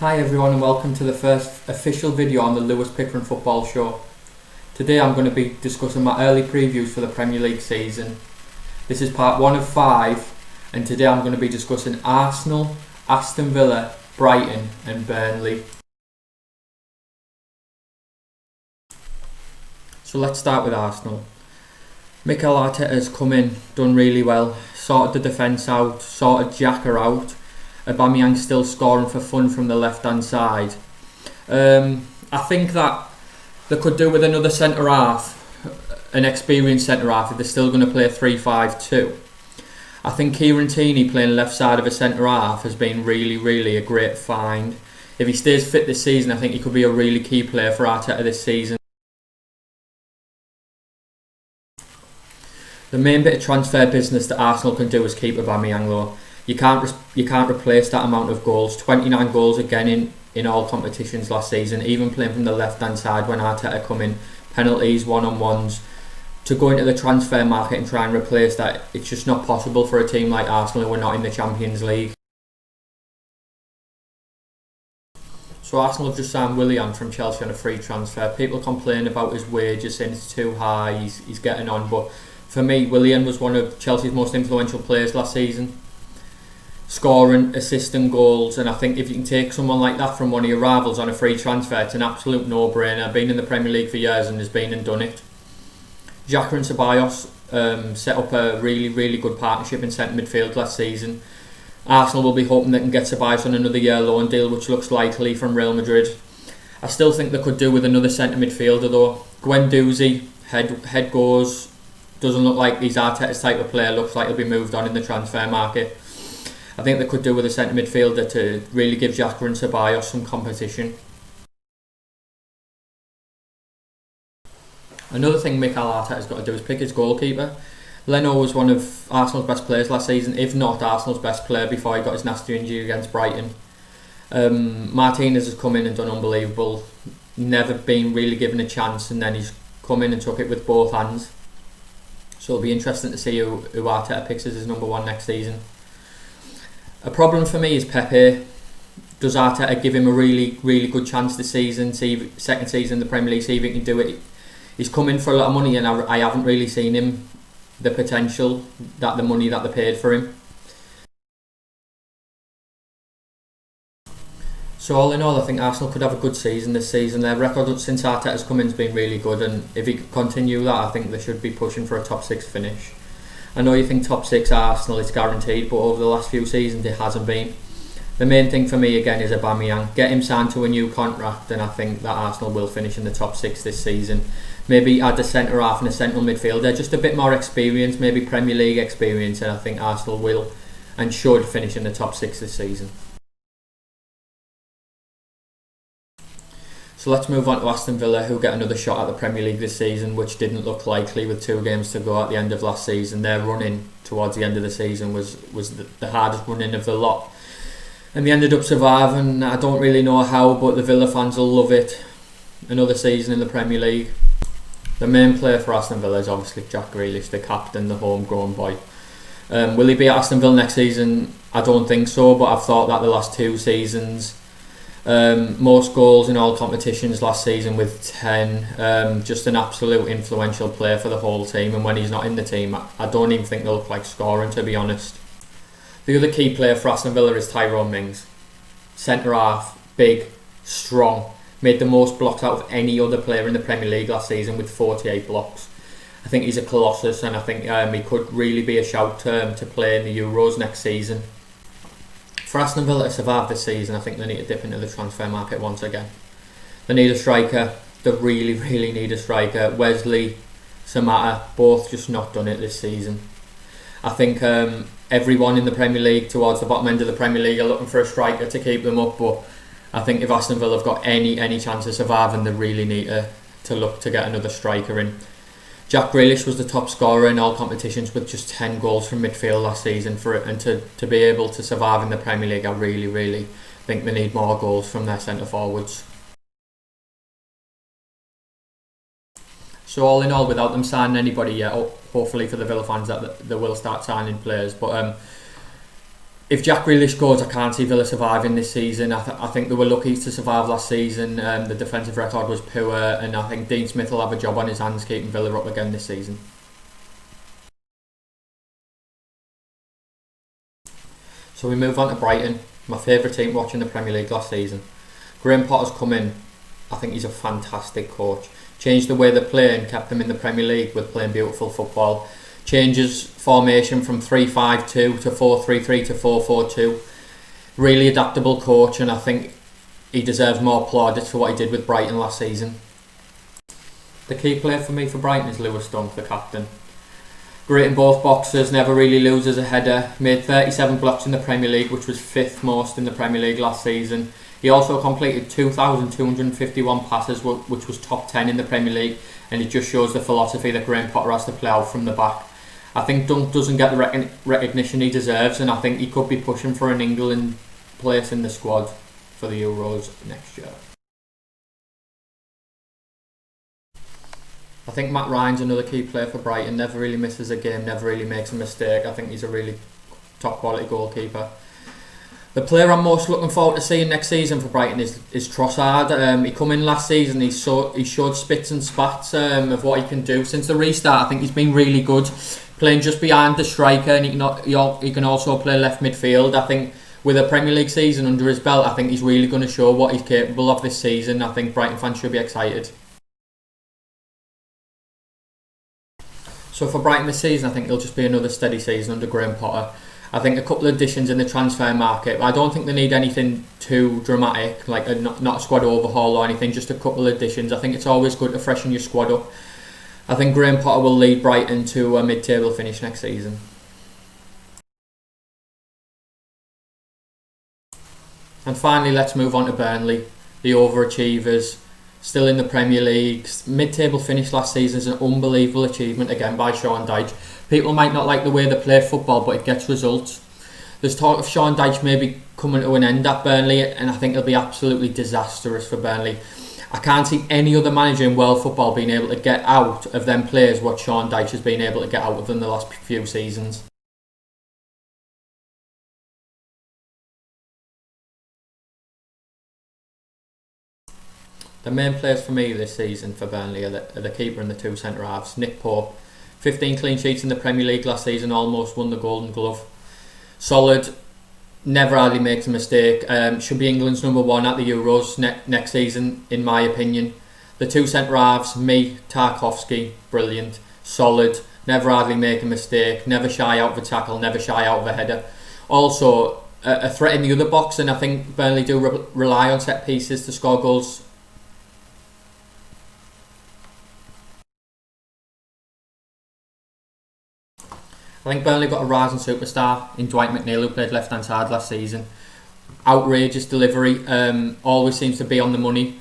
Hi everyone and welcome to the first official video on the Lewis Pickering Football Show. Today I'm going to be discussing my early previews for the Premier League season. This is part 1 of 5 and today I'm going to be discussing Arsenal, Aston Villa, Brighton and Burnley. So let's start with Arsenal. Mikel Arteta has come in, done really well, sorted the defence out, sorted Xhaka out. Aubameyang's still scoring for fun from the left hand side. I think that they could do with another centre half, an experienced centre half, if they're still going to play 3-5-2. I think Kieran Tierney playing left side of a centre half has been really a great find. If he stays fit this season, I think he could be a really key player for Arteta this season. The main bit of transfer business that Arsenal can do is keep Aubameyang though. You can't replace that amount of goals. 29 goals again in all competitions last season, even playing from the left hand side when Arteta come in. Penalties, one-on-ones. To go into the transfer market and try and replace that, it's just not possible for a team like Arsenal who are not in the Champions League. So Arsenal have just signed Willian from Chelsea on a free transfer. People complain about his wages, saying it's too high, he's getting on, but for me, Willian was one of Chelsea's most influential players last season. Scoring, assisting goals, and I think if you can take someone like that from one of your rivals on a free transfer, it's an absolute no-brainer. Been in the Premier League for years and has been and done it. Xhaka and Ceballos set up a really good partnership in centre midfield last season. Arsenal will be hoping they can get Ceballos on another year loan deal, which looks likely from Real Madrid. I still think they could do with another centre midfielder though. Guendouzi, head goes, doesn't look like he's Arteta's type of player, looks like he'll be moved on in the transfer market. I think they could do with a centre midfielder to really give Xhaka and Ceballos some competition. Another thing Mikel Arteta's got to do is pick his goalkeeper. Leno was one of Arsenal's best players last season, if not Arsenal's best player before he got his nasty injury against Brighton. Martinez has come in and done unbelievable. Never been really given a chance, and then he's come in and took it with both hands. So it'll be interesting to see who Arteta picks as his number 1 next season. A problem for me is Pepe. Does Arteta give him a really good chance this season? Second season in the Premier League, see if he can do it. He's come in for a lot of money and I haven't really seen him the potential that the money that they paid for him. So all in all, I think Arsenal could have a good season this season. Their record since Arteta's come in has been really good, and if he could continue that, I think they should be pushing for a top 6 finish. I know you think top 6 Arsenal is guaranteed, but over the last few seasons it hasn't been. The main thing for me again is Aubameyang. Get him signed to a new contract and I think that Arsenal will finish in the top 6 this season. Maybe add a centre half and a central midfielder, just a bit more experience, maybe Premier League experience, and I think Arsenal will and should finish in the top 6 this season. So let's move on to Aston Villa, who get another shot at the Premier League this season, which didn't look likely with 2 games to go at the end of last season. Their running towards the end of the season was the hardest running of the lot. And they ended up surviving. I don't really know how, but the Villa fans will love it. Another season in the Premier League. The main player for Aston Villa is obviously Jack Grealish, the captain, the homegrown boy. Will he be at Aston Villa next season? I don't think so, but I've thought that the last 2 seasons. Most goals in all competitions last season with 10. Just an absolute influential player for the whole team, and when he's not in the team I don't even think they look like scoring, to be honest. The other key player for Aston Villa is Tyrone Mings. Centre half, big, strong, made the most blocks out of any other player in the Premier League last season with 48 blocks. I think he's a colossus, and I think he could really be a shout to play in the Euros next season. For Aston Villa to survive this season, I think they need to dip into the transfer market once again. They need a striker. They really need a striker. Wesley, Samatta, both just not done it this season. I think everyone in the Premier League, towards the bottom end of the Premier League, are looking for a striker to keep them up, but I think if Aston Villa have got any chance of surviving, they really need to look to get another striker in. Jack Grealish was the top scorer in all competitions with just 10 goals from midfield last season. To be able to survive in the Premier League, I really think they need more goals from their centre forwards. So all in all, without them signing anybody yet, hopefully for the Villa fans that they will start signing players, but if Jack Grealish goes, I can't see Villa surviving this season. I think they were lucky to survive last season. The defensive record was poor, and I think Dean Smith will have a job on his hands keeping Villa up again this season. So we move on to Brighton, my favourite team watching the Premier League last season. Graham Potter's come in. I think he's a fantastic coach. Changed the way they play and kept them in the Premier League with playing beautiful football. Changes formation from 3-5-2 to 4-3-3 to 4-4-2. Really adaptable coach, and I think he deserves more plaudits for what he did with Brighton last season. The key player for me for Brighton is Lewis Dunk, the captain. Great in both boxes, never really loses a header. Made 37 blocks in the Premier League, which was 5th most in the Premier League last season. He also completed 2,251 passes, which was top 10 in the Premier League, and it just shows the philosophy that Graham Potter has to play out from the back. I think Dunk doesn't get the recognition he deserves, and I think he could be pushing for an England place in the squad for the Euros next year. I think Matt Ryan's another key player for Brighton. Never really misses a game, never really makes a mistake. I think he's a really top quality goalkeeper. The player I'm most looking forward to seeing next season for Brighton is Trossard. He come in last season, he showed spits and spats of what he can do. Since the restart, I think he's been really good, playing just behind the striker, and he can also play left midfield. I think with a Premier League season under his belt, I think he's really going to show what he's capable of this season. I think Brighton fans should be excited. So for Brighton this season, I think it'll just be another steady season under Graham Potter. I think a couple of additions in the transfer market. I don't think they need anything too dramatic, like not a squad overhaul or anything, just a couple of additions. I think it's always good to freshen your squad up. I think Graham Potter will lead Brighton to a mid-table finish next season. And finally, let's move on to Burnley, the overachievers. Still in the Premier League. Mid-table finish last season is an unbelievable achievement again by Sean Dyche. People might not like the way they play football, but it gets results. There's talk of Sean Dyche maybe coming to an end at Burnley, and I think it'll be absolutely disastrous for Burnley. I can't see any other manager in world football being able to get out of them players what Sean Dyche has been able to get out of them the last few seasons. The main players for me this season for Burnley are the keeper and the two centre-halves. Nick Pope, 15 clean sheets in the Premier League last season, almost won the Golden Glove. Solid, never hardly makes a mistake. Should be England's number one at the Euros next season, in my opinion. The two centre-halves, Tarkowski, brilliant. Solid, never hardly make a mistake, never shy out of a tackle, never shy out of a header. Also, a threat in the other box, and I think Burnley do rely on set pieces to score goals. I think Burnley got a rising superstar in Dwight McNeil, who played left-hand side last season. Outrageous delivery, always seems to be on the money.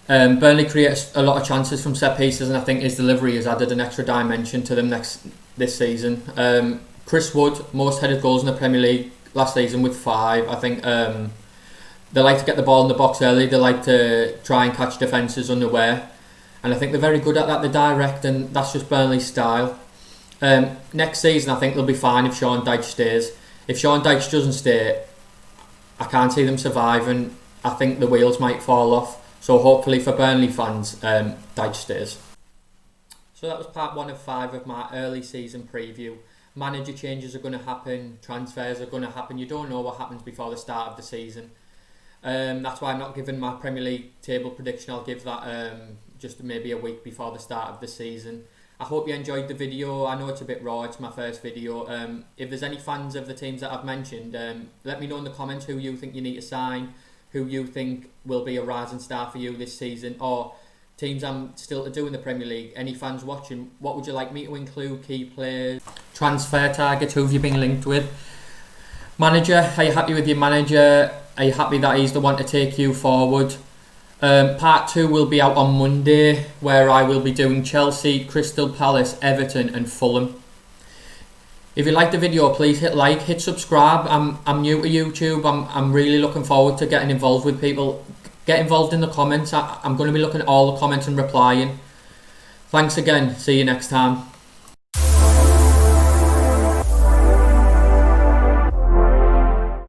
Burnley creates a lot of chances from set pieces, and I think his delivery has added an extra dimension to them this season. Chris Wood, most headed goals in the Premier League last season with 5. I think they like to get the ball in the box early. They like to try and catch defences unaware, and I think they're very good at that. They're direct, and that's just Burnley's style. Next season, I think they'll be fine if Sean Dyche stays. If Sean Dyche doesn't stay, I can't see them surviving. I think the wheels might fall off. So hopefully for Burnley fans, Dyche stays. So that was part 1 of 5 of my early season preview. Manager changes are going to happen, transfers are going to happen. You don't know what happens before the start of the season. That's why I'm not giving my Premier League table prediction. I'll give that just maybe a week before the start of the season. I hope you enjoyed the video. I know it's a bit raw, it's my first video. If there's any fans of the teams that I've mentioned, let me know in the comments who you think you need to sign, who you think will be a rising star for you this season, or teams I'm still to do in the Premier League. Any fans watching, what would you like me to include? Key players, transfer targets, who have you been linked with? Manager, are you happy with your manager? Are you happy that he's the one to take you forward? Part 2 will be out on Monday, where I will be doing Chelsea, Crystal Palace, Everton and Fulham. If you liked the video, please hit like, hit subscribe. I'm new to YouTube. I'm really looking forward to getting involved with people. Get involved in the comments. I'm going to be looking at all the comments and replying. Thanks again. See you next time.